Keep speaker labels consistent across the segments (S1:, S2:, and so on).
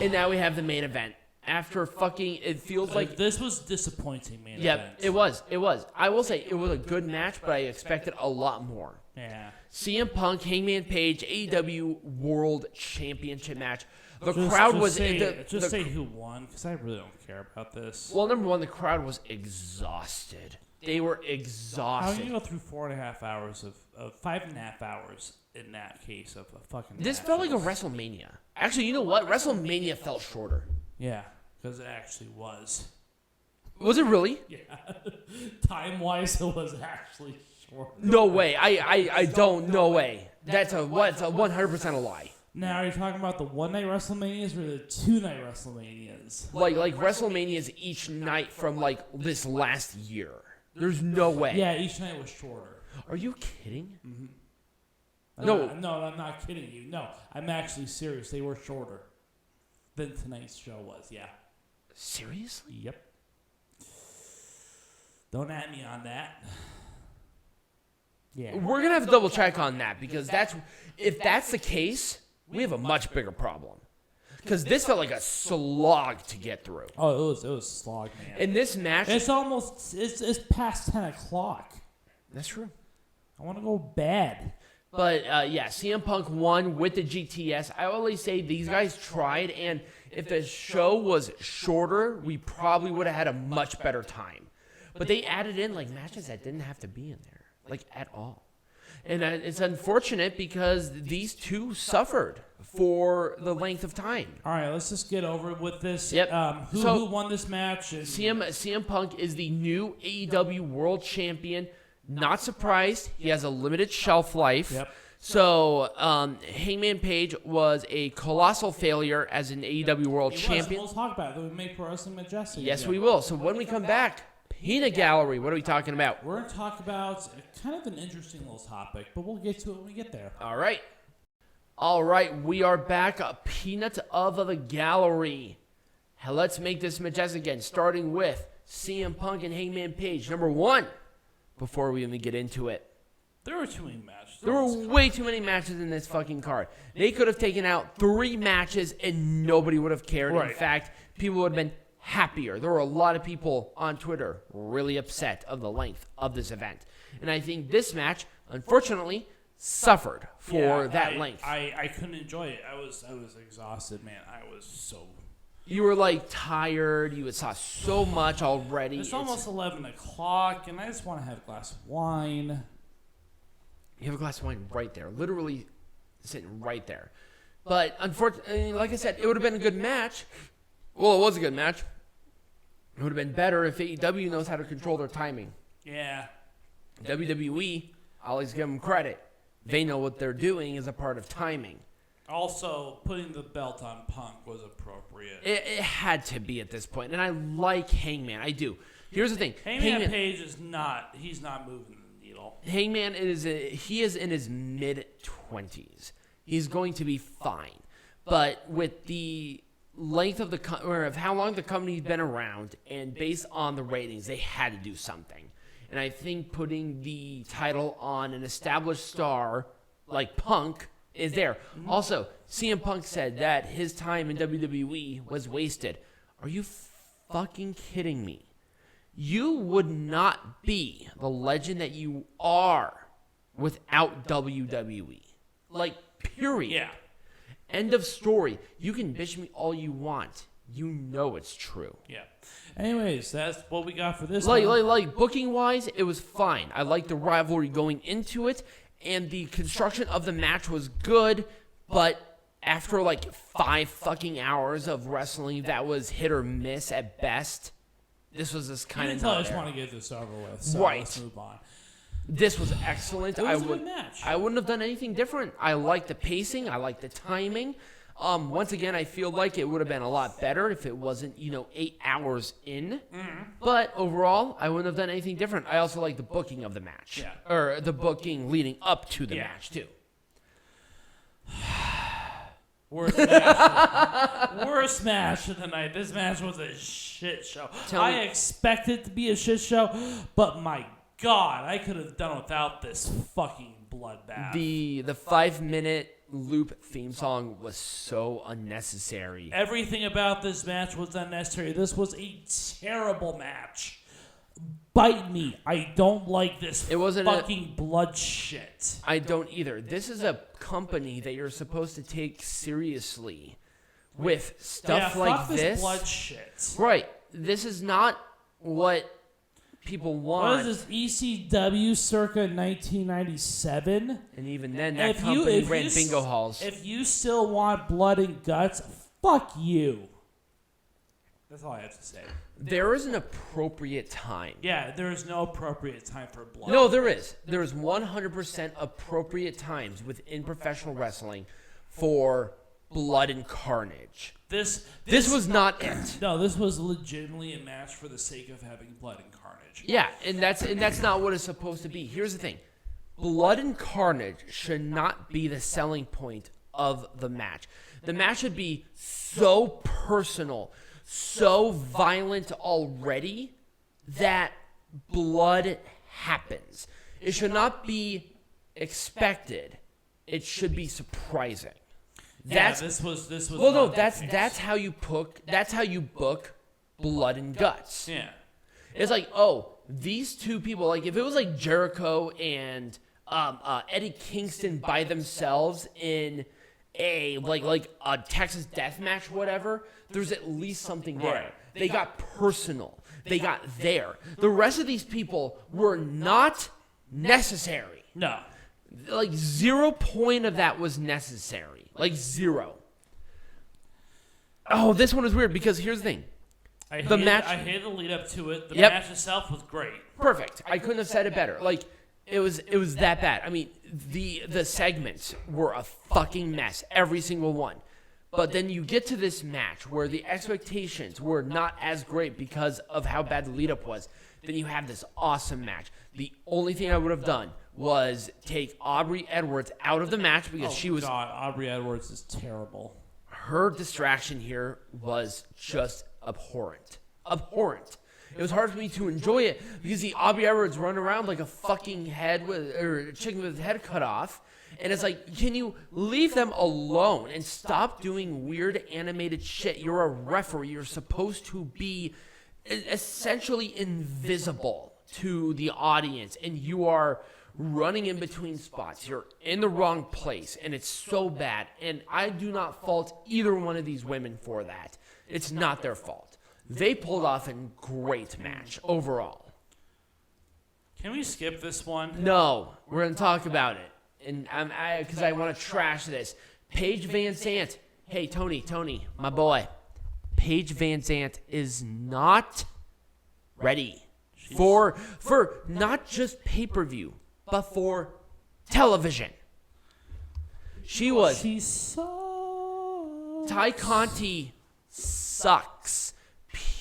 S1: And now we have the main event. After fucking, it feels like...
S2: This was disappointing main event.
S1: Yeah, it was. I will say, it was a good match, but I expected a lot more.
S2: Yeah.
S1: CM Punk, Hangman Page, AEW World Championship match. The crowd was...
S2: Say who won, because I really don't care about this.
S1: Well, number one, the crowd was exhausted. They were exhausted.
S2: How do you go through 4.5 hours of 5.5 hours in that case of a fucking
S1: This
S2: match?
S1: felt like a WrestleMania. Actually, you know what? WrestleMania felt shorter.
S2: Yeah, because it actually was.
S1: Was it really?
S2: Yeah. Time-wise, it was actually short.
S1: No way. I don't. No way. That's a 100% a lie.
S2: Now, are you talking about the one-night WrestleManias or the two-night WrestleManias?
S1: Like WrestleManias each night from like this last year. There's no way.
S2: Yeah, each night was shorter.
S1: Are you kidding?
S2: Mm-hmm.
S1: No,
S2: I'm not kidding you. No, I'm actually serious. They were shorter than tonight's show was. Yeah.
S1: Seriously?
S2: Yep. Don't at me on that. Yeah.
S1: We're gonna have to double check on that because if that's the case, we have a much bigger problem. Because this felt like a slog to get through.
S2: Oh, it was slog, man.
S1: In this match,
S2: it's past 10 o'clock.
S1: That's true.
S2: I want to go bed.
S1: But yeah, CM Punk won with the GTS. I always say these guys tried, and if the show was shorter, we probably would have had a much better time. But they added in like matches that didn't have to be in there, like at all. And it's unfortunate because these two suffered for the length of time.
S2: All right, let's just get over with this.
S1: Yep.
S2: Who won this match?
S1: CM Punk is the new AEW World Champion. Not surprised. He has a limited shelf life.
S2: Yep.
S1: So Hangman Page was a colossal failure as an AEW World Champion.
S2: We'll talk about it. We make Pro Wrestling Majestic.
S1: Yes, we will. So when we come back, Peanut Gallery. What are we talking about?
S2: We're going to talk about kind of an interesting little topic, but we'll get to it when we get there.
S1: All right. All right, we are back. Peanut of the Gallery. Let's make this majestic again, starting with CM Punk and Hangman Page. Number one, before we even get into it.
S2: There were too many matches.
S1: There were way too many matches in this fucking card. They could have taken out 3 matches and nobody would have cared.
S2: Right.
S1: In fact, people would have been happier. There were a lot of people on Twitter really upset of the length of this event. And I think this match, unfortunately, suffered for that length.
S2: I couldn't enjoy it. I was exhausted, man. I was so...
S1: You were like tired. You saw so much already.
S2: It's almost 11 o'clock, and I just want to have a glass of wine.
S1: You have a glass of wine right there. Literally sitting right there. But unfortunately, like I said, it would have been a good match. Well, it was a good match. It would have been better if AEW knows how to control their timing.
S2: Yeah.
S1: WWE, I always give them credit. They know what they're doing is a part of timing.
S2: Also, putting the belt on Punk was appropriate.
S1: It had to be at this point. And I like Hangman. I do. Here's the thing.
S2: Hangman Page is not, he's not moving the needle.
S1: Hangman he is in his mid-20s. He's going to be fine. But with the length of of how long the company's been around and based on the ratings, they had to do something. And I think putting the title on an established star like Punk is there. Also, CM Punk said that his time in WWE was wasted. Are you fucking kidding me? You would not be the legend that you are without WWE. Like, period.
S2: Yeah.
S1: End of story. You can bitch me all you want. You know it's true.
S2: Yeah. Anyways, that's what we got for this
S1: Like booking-wise, it was fine. I liked the rivalry going into it, and the construction of the match was good, but after like 5 fucking hours of wrestling that was hit or miss at best, this was just kind of
S2: I just want to get this over with. So
S1: right.
S2: Let's move on.
S1: This was excellent.
S2: It was a good match.
S1: I wouldn't have done anything different. I like the pacing. I like the timing. Once again, I feel like it would have been a lot better if it wasn't, 8 hours in. Mm-hmm. But overall, I wouldn't have done anything different. I also like the booking of the match.
S2: Yeah.
S1: Or the booking leading up to the match, too.
S2: Worst match of the night. This match was a shit show. I expected it to be a shit show, but my God, I could have done without this fucking bloodbath.
S1: The 5-minute loop theme song was so unnecessary.
S2: Everything about this match was unnecessary. This was a terrible match. Bite me. I don't like this fucking blood shit.
S1: I don't either. This is a company that you're supposed to take seriously with stuff like
S2: fuck this blood shit.
S1: Right. This is not what people want.
S2: What is this, ECW circa 1997?
S1: And even then, that company ran bingo halls.
S2: If you still want blood and guts, fuck you. That's all I have to say.
S1: There is an appropriate time.
S2: Yeah, there is no appropriate time for blood.
S1: No, there is. There is 100% appropriate times within professional wrestling for blood and carnage. This was not it.
S2: No, this was legitimately a match for the sake of having blood and carnage.
S1: Yeah, and that's not what it's supposed to be. Here's the thing. Blood and carnage should not be the selling point of the match. The match should be so personal, so violent already that blood happens. It should not be expected. It should be surprising.
S2: This was.
S1: Well, no, that's how you book blood and guts.
S2: Yeah,
S1: it's like, these two people. Like if it was like Jericho and Eddie Kingston by themselves in a like a Texas death match, whatever. There's at least something there.
S2: Right.
S1: They got personal. They got there. The rest of these people were not necessary.
S2: No.
S1: Like 0 point of that was necessary. Like 0. Oh, this one is weird because here's the thing.
S2: I hated the lead up to it. The match itself was great.
S1: Perfect. I couldn't have said it better. Like it was that bad. I mean, the segments were a fucking mess, every single one. But then you get to this match where the expectations were not as great because of how bad the lead up was. Then you have this awesome match. The only thing I would have done was take Aubrey Edwards out of the match because she was...
S2: God, Aubrey Edwards is terrible.
S1: Her distraction here was just abhorrent. Abhorrent. It was hard for me to enjoy it because the Aubrey Edwards run around like a fucking chicken with his head cut off. And it's like, can you leave them alone and stop doing weird animated shit? You're a referee. You're supposed to be essentially invisible to the audience, and you are running in between spots. You're in the wrong place, and it's so bad. And I do not fault either one of these women for that. It's not their fault. They pulled off a great match overall.
S2: Can we skip this one?
S1: No, we're going to talk about it. And because I want to trash this. Paige Vanzant. Hey, Tony, my boy. Paige Vanzant is not ready for not just pay-per-view, but for television. She sucks. Ty Conti sucks.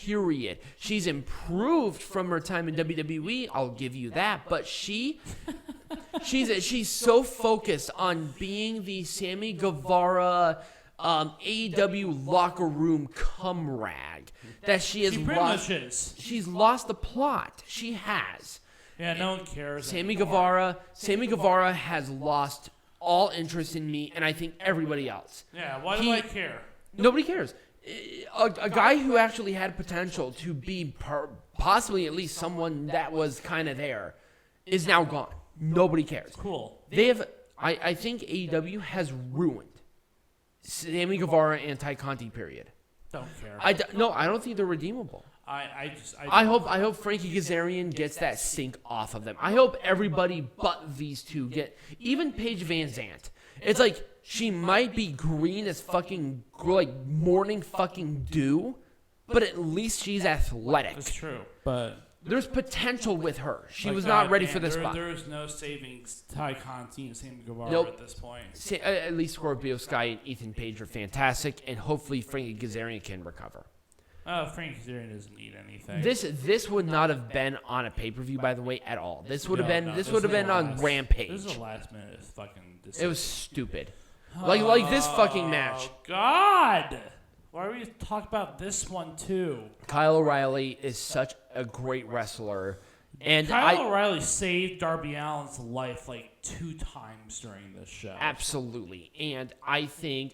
S1: Period. She's improved from her time in WWE. I'll give you that. But she's so focused on being the Sammy Guevara AEW locker room cum rag that she's lost the plot. She has.
S2: Yeah, no one cares.
S1: Sammy Guevara has lost all interest in me, and I think everybody else.
S2: Yeah, why do I care?
S1: Nobody cares. A guy who actually had potential to be possibly at least someone that was kind of there is now gone. Nobody cares.
S2: Cool.
S1: I think AEW has ruined Sammy Guevara and Ty Conti, period.
S2: Don't care.
S1: I don't think they're redeemable. I hope Frankie Kazarian gets that stink off of them. I hope everybody but these two get, even Paige Vanzant. It's like she might be green as fucking like morning fucking dew, but at least she's athletic.
S2: That's true, but
S1: there's potential with her. She was not ready for this spot.
S2: There is no saving Ty Conti and Sammy Guevara at this point.
S1: At least Scorpio Sky and Ethan Page are fantastic, and hopefully Frankie Kazarian can recover.
S2: Frankie Kazarian doesn't need anything.
S1: This would not have been on a pay-per-view, by the way, at all. This would have been on Rampage.
S2: This is the last minute of fucking decision.
S1: It was stupid. Like this fucking match.
S2: Oh God! Why are we talking about this one too?
S1: Kyle O'Reilly is such a great wrestler And
S2: Kyle O'Reilly saved Darby Allin's life like 2 times during this show.
S1: Absolutely. And I think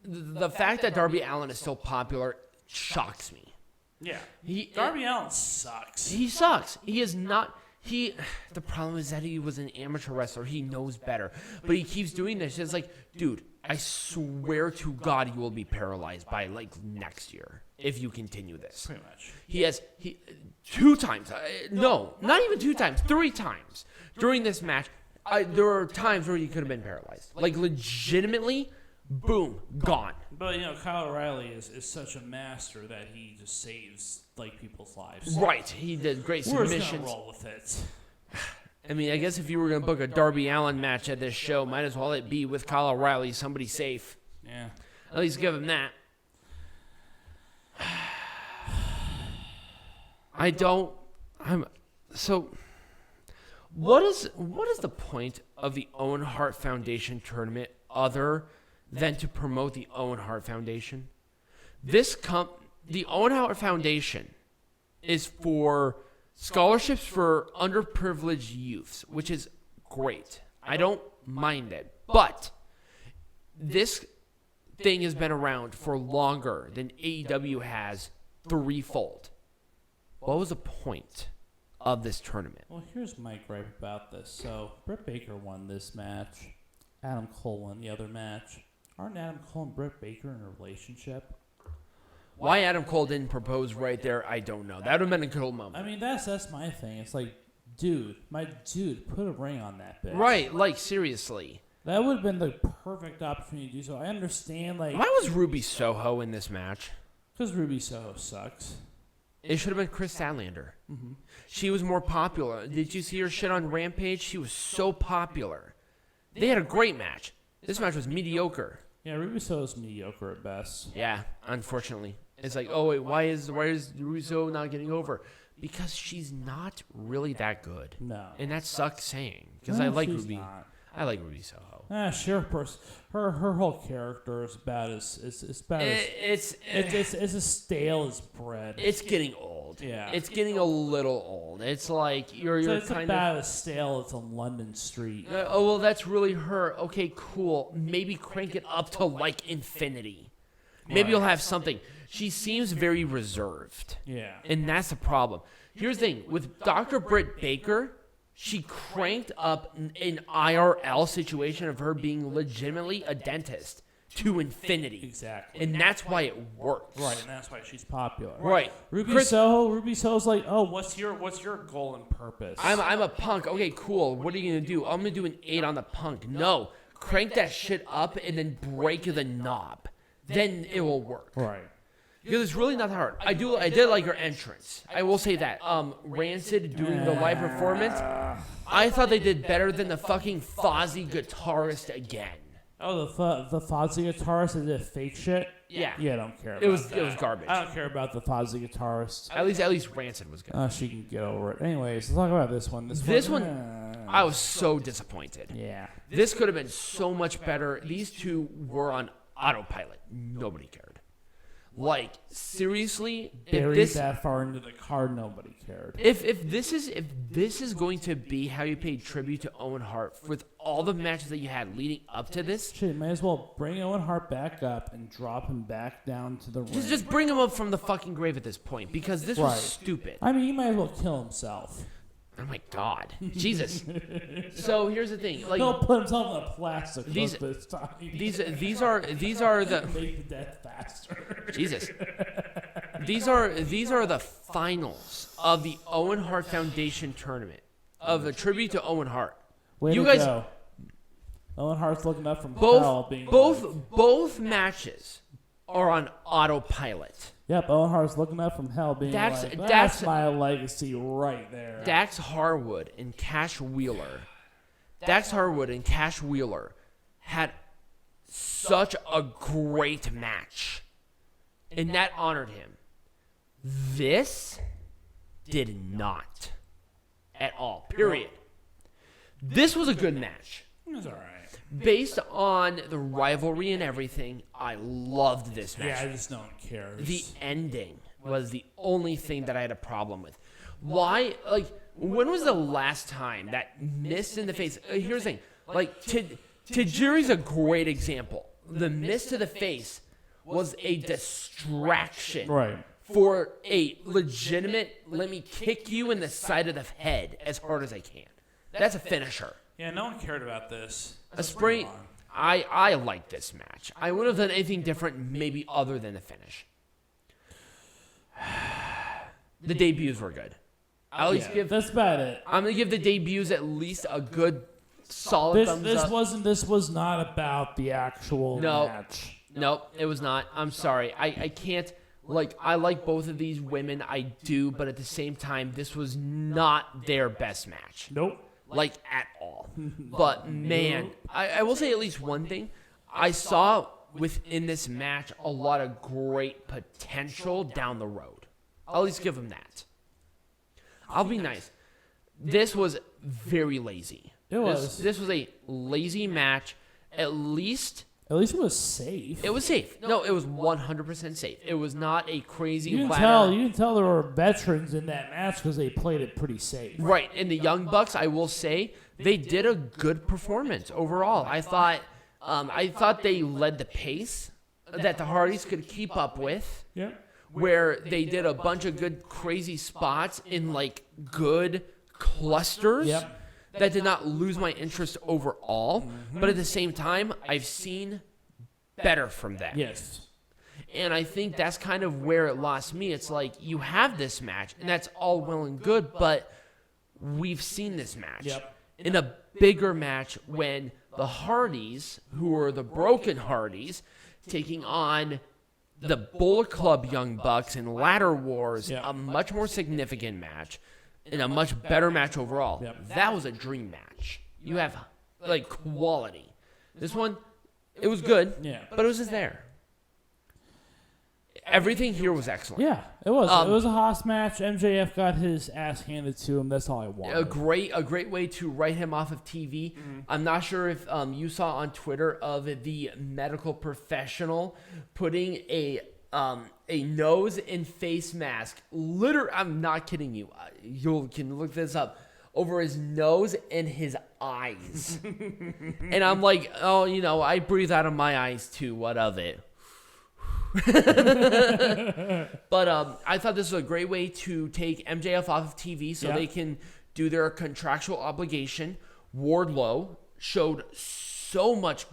S1: the fact that Darby Allin is still popular shocks me.
S2: Yeah. Darby Allin sucks.
S1: He sucks. He is not... The problem is that he was an amateur wrestler. He knows better. But he keeps doing this. It's like, dude, I swear to God you will be paralyzed by, like, next year if you continue this.
S2: Pretty much.
S1: He 2 times. No, not even 2 times. 3 times. During this match, there were times where he could have been paralyzed. Like, legitimately, boom, gone.
S2: But, Kyle O'Reilly is such a master that he just saves, like, people's lives.
S1: Right. He did great submissions.
S2: We're just going to roll with it.
S1: I mean, I guess if you were going to book a Darby Allin match at this show, might as well it be with Kyle O'Reilly, somebody safe.
S2: Yeah.
S1: At least give him that. What is the point of the Owen Hart Foundation tournament other than to promote the Owen Hart Foundation? The Owen Hart Foundation is for scholarships for underprivileged youths, which is great. I don't mind it. But this thing has been around for longer than AEW has threefold. What was the point of this tournament?
S2: Well, here's my gripe about this. So, Britt Baker won this match. Adam Cole won the other match. Aren't Adam Cole and Britt Baker in a relationship?
S1: Why Adam Cole didn't propose right there, I don't know. That would have been a cool moment.
S2: I mean, that's my thing. It's like, dude, put a ring on that bitch.
S1: Right, like, seriously.
S2: That would have been the perfect opportunity to do so. I understand, like...
S1: Why was Ruby Soho in this match?
S2: Because Ruby Soho sucks.
S1: It should have been Chris Statlander.
S2: Mm-hmm.
S1: She was more popular. Did you see her shit on Rampage? She was so popular. They had a great match. This match was mediocre.
S2: Yeah, Ruby Soho's mediocre at best.
S1: Yeah, unfortunately. It's like, oh wait, why is Ruby Soho not getting over? Because she's not really that good.
S2: No.
S1: And that sucks saying. Because I like Ruby.
S2: Not.
S1: I like Ruby Soho.
S2: Sure, her whole character is about it's as stale as bread.
S1: It's getting old.
S2: Yeah,
S1: it's getting a little old. It's like it's kind
S2: about as stale as a London street.
S1: Oh well, that's really her. Okay, cool. Maybe crank it up to like infinity. Maybe you'll have something. She seems very reserved.
S2: Yeah,
S1: and that's the problem. Here's the thing with Dr. Britt Baker. She cranked up an IRL situation of her being legitimately a dentist to infinity.
S2: Exactly.
S1: And that's why it works.
S2: Right, and that's why she's popular.
S1: Right.
S2: Ruby Soho's like, oh, what's your goal and purpose?
S1: I'm a punk. Okay, cool. What are you going to do? I'm going to do an 8 on the punk. No. Crank that shit up and then break the knob. Then it will work.
S2: Right.
S1: Because it's really not hard. I did like her entrance. I will say that. Rancid doing the live performance, I thought they did better than the fucking Fozzy guitarist again.
S2: Oh, the Fozzy guitarist that did fake shit?
S1: Yeah.
S2: Yeah, I don't care about that.
S1: It was garbage.
S2: I don't care about the Fozzy guitarist.
S1: At least Rancid was good.
S2: She can get over it. Anyways, let's talk about this one.
S1: This one, I was so disappointed.
S2: Yeah.
S1: This could have been so much better. These two were on autopilot. Nobody cared. Like, seriously,
S2: buried that far into the card, nobody cared.
S1: If this is going to be how you pay tribute to Owen Hart with all the matches that you had leading up to this,
S2: shit, might as well bring Owen Hart back up and drop him back down to the ring.
S1: Just bring him up from the fucking grave at this point because this was stupid.
S2: I mean, he might as well kill himself.
S1: Oh my God, Jesus! So here's the thing: like,
S2: he'll put himself in a plastic.
S1: These are the
S2: make the death faster.
S1: Jesus. These are the finals of the Owen Hart Foundation tournament of the tribute to Owen Hart.
S2: Way you guys, go. Owen Hart's looking up from hell, being
S1: both matches are on autopilot.
S2: Yep, Owen Hart's looking up from hell, being that's my legacy right there.
S1: Dax Harwood and Cash Wheeler. Dax Harwood and Cash Wheeler had such a great match, and that honored him. This did not at all. Period. This was a good match.
S2: It was all right.
S1: Based on the rivalry and everything, I loved this match.
S2: Yeah, I just don't care.
S1: The ending was the only thing that I had a problem with. Why? Like, when was the last time that mist in the face? Here's the thing. Like, Tajiri's a great example. The mist to the face was a distraction.
S2: Right.
S1: For a legitimate, let me kick you in the side of the head as hard as I can. That's a finisher.
S2: Yeah, no one cared about this.
S1: A spray. I like this match. I would have done anything different, maybe other than the finish. The debuts were good.
S2: That's about it.
S1: I'm gonna give the debuts at least a good, solid thumbs up.
S2: This was not about the actual match.
S1: No, it was not. I'm sorry. I can't. Like, I like both of these women. I do, but at the same time, this was not their best match.
S2: Nope.
S1: Like, at all. But, man, I will say at least one thing. I saw within this match a lot of great potential down the road. I'll at least give them that. I'll be nice. This was very lazy.
S2: It was.
S1: This was a lazy match. At least
S2: it was safe.
S1: It was safe. No, it was 100% safe. It was not a crazy
S2: You can tell there were veterans in that match because they played it pretty safe.
S1: Right. And the Young Bucks, I will say, they did a good performance overall. I thought they led the pace that the Hardys could keep up with.
S2: Yeah.
S1: Where they did a bunch of good, crazy spots in, like, good clusters.
S2: Yep.
S1: That did not lose my interest overall. Mm-hmm. But at the same time, I've seen better from them.
S2: Yes.
S1: And I think that's kind of where it lost me. It's like, you have this match, and that's all well and good, but we've seen this match.
S2: Yep.
S1: In a bigger match when the Hardys, who are the broken Hardys, taking on the Bullet Club Young Bucks in Ladder Wars, a much more significant match. In a much better match overall.
S2: Yep.
S1: That was a dream match. You have, like, quality. This one, it was good, but it was just there. Everything here was excellent.
S2: Yeah, it was. It was a Haas match. MJF got his ass handed to him. That's all I wanted.
S1: A great way to write him off of TV. Mm-hmm. I'm not sure if you saw on Twitter of the medical professional putting a nose and face mask. Literally, I'm not kidding you. You can look this up. Over his nose and his eyes. And I'm like, oh, I breathe out of my eyes too. What of it? But I thought this was a great way to take MJF off of TV so they can do their contractual obligation. Wardlow showed so much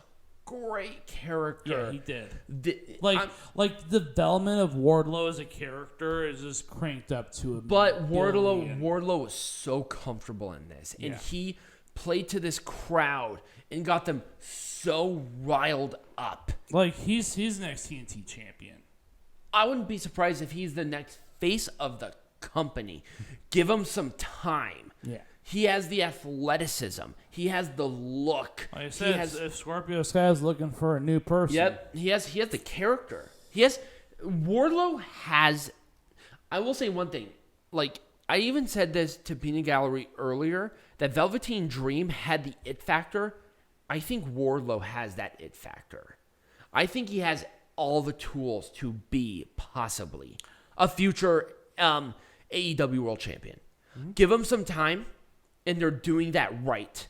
S1: great character.
S2: Yeah, he did. Like the development of Wardlow as a character is just cranked up to a
S1: But Wardlow was so comfortable in this, and he played to this crowd and got them so riled up.
S2: Like he's next TNT champion.
S1: I wouldn't be surprised if he's the next face of the company. Give him some time.
S2: Yeah.
S1: He has the athleticism. He has the look.
S2: Like I said, if Scorpio Sky is looking for a new person.
S1: Yep. He has the character. Wardlow has. I will say one thing. Like, I even said this to Peanut Gallery earlier, that Velveteen Dream had the it factor. I think Wardlow has that it factor. I think he has all the tools to be possibly a future AEW World Champion. Mm-hmm. Give him some time. And they're doing that right.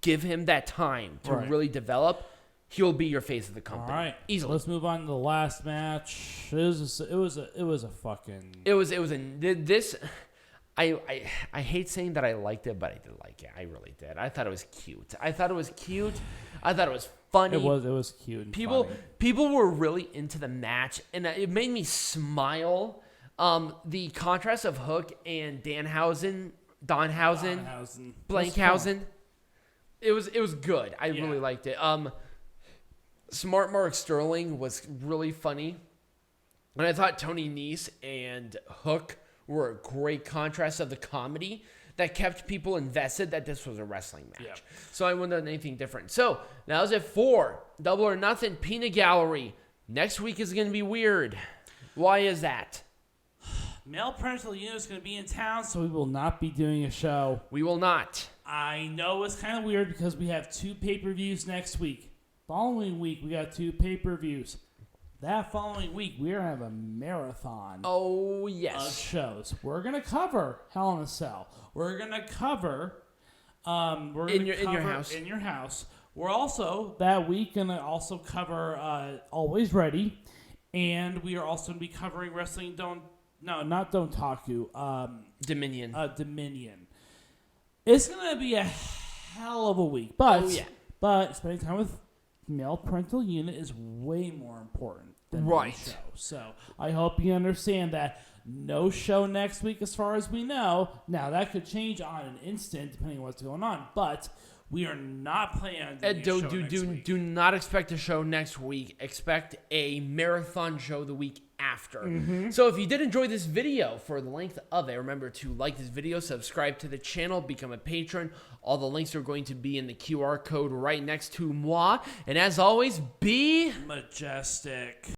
S1: Give him that time to really develop. He'll be your face of the company. All right, easily.
S2: Let's move on to the last match.
S1: I hate saying that I liked it, but I did like it. I really did. I thought it was cute. I thought it was funny.
S2: It was cute. And
S1: people were really into the match, and it made me smile. The contrast of Hook and Danhausen. Blankhausen. It was good. I really liked it. Smart Mark Sterling was really funny. And I thought Tony Nese and Hook were a great contrast of the comedy that kept people invested that this was a wrestling match. Yeah. So I wouldn't have done anything different. So that was it for Double or Nothing Peanut Gallery. Next week is going to be weird. Why is that?
S2: Male parental unit is going to be in town, so we will not be doing a show.
S1: We will not.
S2: I know it's kind of weird because we have 2 pay-per-views next week. Following week, we got 2 pay-per-views. that following week, we're going to have a marathon
S1: Oh, yes.
S2: of shows. We're going to cover Hell in a Cell. We're going to cover... in your house. In your house. We're also, that week, going to also cover Always Ready. And we are also going to be covering Wrestling not Dontaku.
S1: Dominion.
S2: Dominion. It's going to be a hell of a week. But, but spending time with male parental unit is way more important than the show. So I hope you understand that. No show next week as far as we know. Now, that could change on an instant depending on what's going on. But we are not planning on doing a show next week.
S1: Do not expect a show next week. Expect a marathon show the week after. Mm-hmm. So if you did enjoy this video for the length of it, remember to like this video, subscribe to the channel, become a patron. All the links are going to be in the QR code right next to moi. And as always, be
S2: majestic.